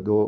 2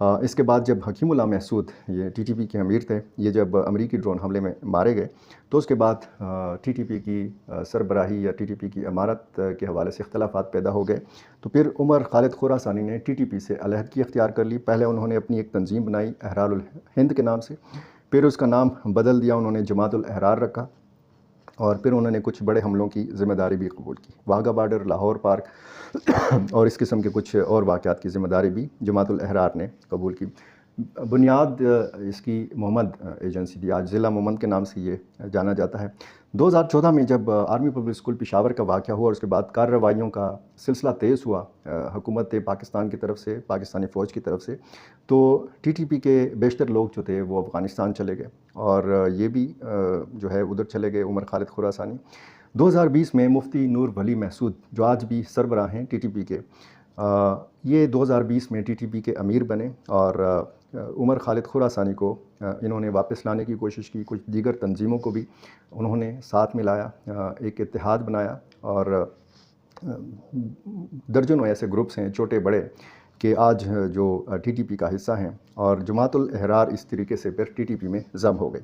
اس کے بعد جب حکیم اللہ محسود یہ ٹی ٹی پی کے امیر تھے، یہ جب امریکی ڈرون حملے میں مارے گئے تو اس کے بعد ٹی ٹی پی کی سربراہی یا ٹی ٹی پی کی امارت کے حوالے سے اختلافات پیدا ہو گئے۔ تو پھر عمر خالد خراسانی نے ٹی ٹی پی سے علیحدگی اختیار کر لی۔ پہلے انہوں نے اپنی ایک تنظیم بنائی احرار الہند کے نام سے، پھر اس کا نام بدل دیا، انہوں نے جماعت الاحرار رکھا، اور پھر انہوں نے کچھ بڑے حملوں کی ذمہ داری بھی قبول کی۔ واہگہ بارڈر، لاہور پارک اور اس قسم کے کچھ اور واقعات کی ذمہ داری بھی جماعت الاحرار نے قبول کی۔ بنیاد اس کی محمد ایجنسی تھی، آج ضلع محمد کے نام سے یہ جانا جاتا ہے۔ 2014 میں جب آرمی پبلک اسکول پشاور کا واقعہ ہوا اور اس کے بعد کارروائیوں کا سلسلہ تیز ہوا حکومت پاکستان کی طرف سے، پاکستانی فوج کی طرف سے، تو ٹی ٹی پی کے بیشتر لوگ جو تھے وہ افغانستان چلے گئے، اور یہ بھی جو ہے ادھر چلے گئے عمر خالد خراسانی۔ 2020 میں مفتی نور ولی محسود جو آج بھی سربراہ ہیں ٹی ٹی پی کے، یہ 2020 میں ٹی ٹی پی کے امیر بنے، اور عمر خالد خراسانی کو انہوں نے واپس لانے کی کوشش کی۔ کچھ دیگر تنظیموں کو بھی انہوں نے ساتھ ملایا، ایک اتحاد بنایا، اور درجنوں ایسے گروپس ہیں چھوٹے بڑے کہ آج جو ٹی ٹی پی کا حصہ ہیں، اور جماعت الاحرار اس طریقے سے پھر ٹی ٹی پی میں ضم ہو گئی۔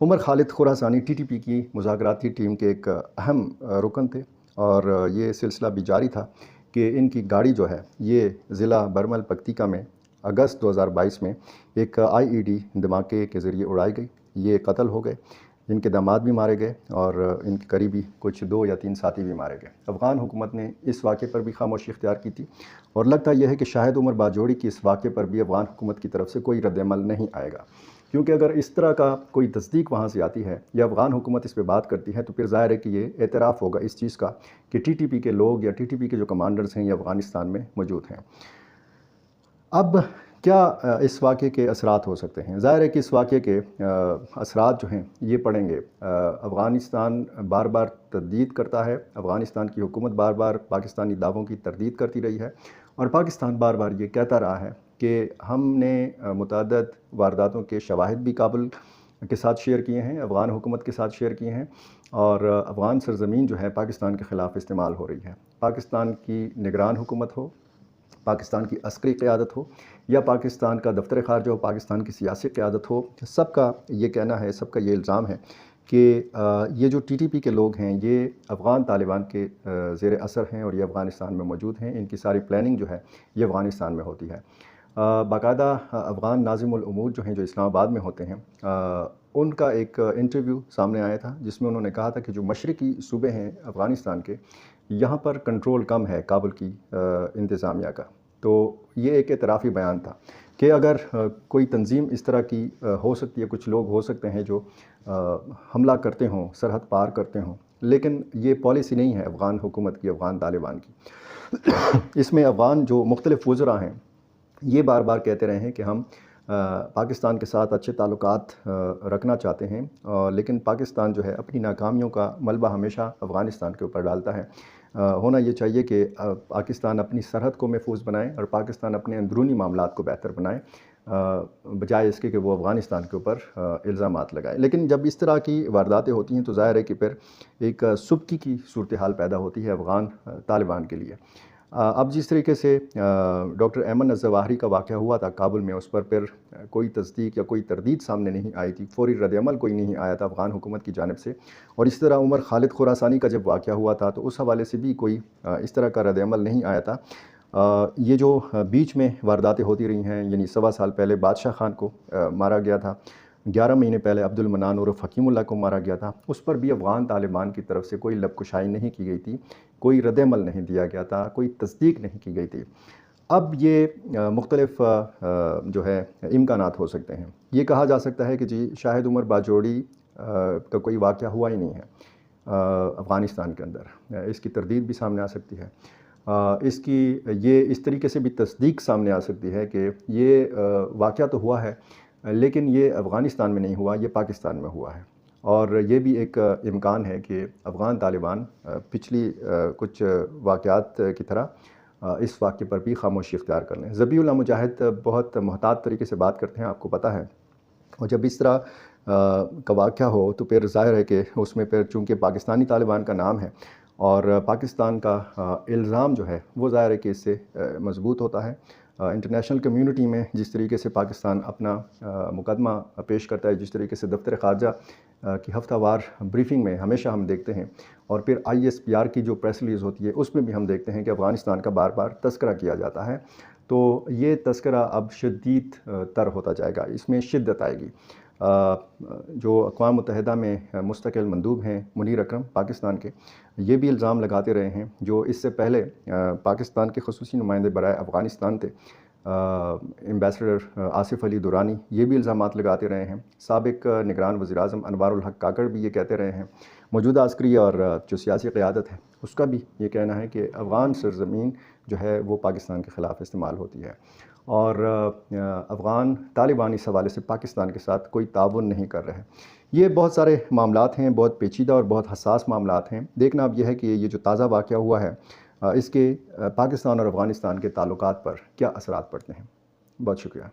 Umar Khalid Khurasani T T P کی مذاکراتی ٹیم کے ایک اہم رکن تھے، اور یہ سلسلہ بھی جاری تھا کہ ان کی گاڑی جو ہے یہ ضلع برمل پکتیکا میں اگست 2022 میں ایک آئی ای ڈی دھماکے کے ذریعے اڑائی گئی۔ یہ قتل ہو گئے، ان کے داماد بھی مارے گئے، اور ان کے قریبی کچھ 2 یا 3 ساتھی بھی مارے گئے۔ افغان حکومت نے اس واقعے پر بھی خاموشی اختیار کی تھی، اور لگتا یہ ہے کہ شاہد عمر باجوڑی کی اس واقعے پر بھی افغان حکومت کی طرف سے کوئی رد عمل نہیں آئے گا، کیونکہ اگر اس طرح کا کوئی تصدیق وہاں سے آتی ہے یا افغان حکومت اس پہ بات کرتی ہے، تو پھر ظاہر ہے کہ یہ اعتراف ہوگا اس چیز کا کہ ٹی ٹی پی کے لوگ یا ٹی ٹی پی کے جو کمانڈرز ہیں یہ افغانستان میں موجود ہیں۔ اب کیا اس واقعے کے اثرات ہو سکتے ہیں؟ ظاہر ہے کہ اس واقعے کے اثرات جو ہیں یہ پڑیں گے۔ افغانستان بار بار تردید کرتا ہے، افغانستان کی حکومت بار بار پاکستانی دعووں کی تردید کرتی رہی ہے، اور پاکستان بار بار یہ کہتا رہا ہے کہ ہم نے متعدد وارداتوں کے شواہد بھی کابل کے ساتھ شیئر کیے ہیں، افغان حکومت کے ساتھ شیئر کیے ہیں، اور افغان سرزمین جو ہے پاکستان کے خلاف استعمال ہو رہی ہے۔ پاکستان کی نگران حکومت ہو، پاکستان کی عسکری قیادت ہو، یا پاکستان کا دفتر خارجہ ہو، پاکستان کی سیاسی قیادت ہو، سب کا یہ کہنا ہے، سب کا یہ الزام ہے کہ یہ جو ٹی ٹی پی کے لوگ ہیں یہ افغان طالبان کے زیر اثر ہیں، اور یہ افغانستان میں موجود ہیں۔ ان کی ساری پلاننگ جو ہے یہ افغانستان میں ہوتی ہے۔ باقاعدہ افغان ناظم الامور جو ہیں، جو اسلام آباد میں ہوتے ہیں، ان کا ایک انٹرویو سامنے آیا تھا جس میں انہوں نے کہا تھا کہ جو مشرقی صوبے ہیں افغانستان کے، یہاں پر کنٹرول کم ہے کابل کی انتظامیہ کا۔ تو یہ ایک اعترافی بیان تھا کہ اگر کوئی تنظیم اس طرح کی ہو سکتی ہے، کچھ لوگ ہو سکتے ہیں جو حملہ کرتے ہوں، سرحد پار کرتے ہوں، لیکن یہ پالیسی نہیں ہے افغان حکومت کی، افغان طالبان کی۔ اس میں افغان جو مختلف وزراء ہیں یہ بار بار کہتے رہے ہیں کہ ہم پاکستان کے ساتھ اچھے تعلقات رکھنا چاہتے ہیں، لیکن پاکستان جو ہے اپنی ناکامیوں کا ملبہ ہمیشہ افغانستان کے اوپر ڈالتا ہے۔ ہونا یہ چاہیے کہ پاکستان اپنی سرحد کو محفوظ بنائے، اور پاکستان اپنے اندرونی معاملات کو بہتر بنائے، بجائے اس کے کہ وہ افغانستان کے اوپر الزامات لگائے۔ لیکن جب اس طرح کی وارداتیں ہوتی ہیں تو ظاہر ہے کہ پھر ایک سبکی کی صورتحال پیدا ہوتی ہے افغان طالبان کے لیے۔ اب جس طریقے سے ڈاکٹر ایمن الظواہری کا واقعہ ہوا تھا کابل میں، اس پر پھر کوئی تصدیق یا کوئی تردید سامنے نہیں آئی تھی، فوری رد عمل کوئی نہیں آیا تھا افغان حکومت کی جانب سے، اور اس طرح عمر خالد خراسانی کا جب واقعہ ہوا تھا تو اس حوالے سے بھی کوئی اس طرح کا رد عمل نہیں آیا تھا۔ یہ جو بیچ میں وارداتیں ہوتی رہی ہیں، یعنی 1.25 سال پہلے بادشاہ خان کو مارا گیا تھا، 11 مہینے پہلے عبد المنان عرف حکیم اللہ کو مارا گیا تھا، اس پر بھی افغان طالبان کی طرف سے کوئی لب کشائی نہیں کی گئی تھی، کوئی رد عمل نہیں دیا گیا تھا، کوئی تصدیق نہیں کی گئی تھی۔ اب یہ مختلف جو ہے امکانات ہو سکتے ہیں۔ یہ کہا جا سکتا ہے کہ جی شاہد عمر باجوڑی کا کوئی واقعہ ہوا ہی نہیں ہے افغانستان کے اندر، اس کی تردید بھی سامنے آ سکتی ہے، اس کی یہ اس طریقے سے بھی تصدیق سامنے آ سکتی ہے کہ یہ واقعہ تو ہوا ہے لیکن یہ افغانستان میں نہیں ہوا، یہ پاکستان میں ہوا ہے، اور یہ بھی ایک امکان ہے کہ افغان طالبان پچھلی کچھ واقعات کی طرح اس واقعے پر بھی خاموشی اختیار کر لیں۔ ذبیح اللہ مجاہد بہت محتاط طریقے سے بات کرتے ہیں، آپ کو پتہ ہے، اور جب اس طرح کا واقعہ ہو تو پھر ظاہر ہے کہ اس میں پھر چونکہ پاکستانی طالبان کا نام ہے اور پاکستان کا الزام جو ہے وہ ظاہر ہے کہ اس سے مضبوط ہوتا ہے۔ انٹرنیشنل کمیونٹی میں جس طریقے سے پاکستان اپنا مقدمہ پیش کرتا ہے، جس طریقے سے دفتر خارجہ کی ہفتہ وار بریفنگ میں ہمیشہ ہم دیکھتے ہیں، اور پھر ISPR کی جو پریس ریلیز ہوتی ہے اس میں بھی ہم دیکھتے ہیں کہ افغانستان کا بار بار تذکرہ کیا جاتا ہے، تو یہ تذکرہ اب شدید تر ہوتا جائے گا، اس میں شدت آئے گی۔ جو اقوام متحدہ میں مستقل مندوب ہیں منیر اکرم پاکستان کے، یہ بھی الزام لگاتے رہے ہیں، جو اس سے پہلے پاکستان کے خصوصی نمائندے برائے افغانستان تھے ایمبیسڈر آصف علی درانی، یہ بھی الزامات لگاتے رہے ہیں۔ سابق نگران وزیر اعظم انوار الحق کاکڑ بھی یہ کہتے رہے ہیں۔ موجودہ عسکری اور جو سیاسی قیادت ہے اس کا بھی یہ کہنا ہے کہ افغان سرزمین جو ہے وہ پاکستان کے خلاف استعمال ہوتی ہے، اور افغان طالبان اس حوالے سے پاکستان کے ساتھ کوئی تعاون نہیں کر رہے۔ یہ بہت سارے معاملات ہیں، بہت پیچیدہ اور بہت حساس معاملات ہیں۔ دیکھنا اب یہ ہے کہ یہ جو تازہ واقعہ ہوا ہے اس کے پاکستان اور افغانستان کے تعلقات پر کیا اثرات پڑتے ہیں۔ بہت شکریہ۔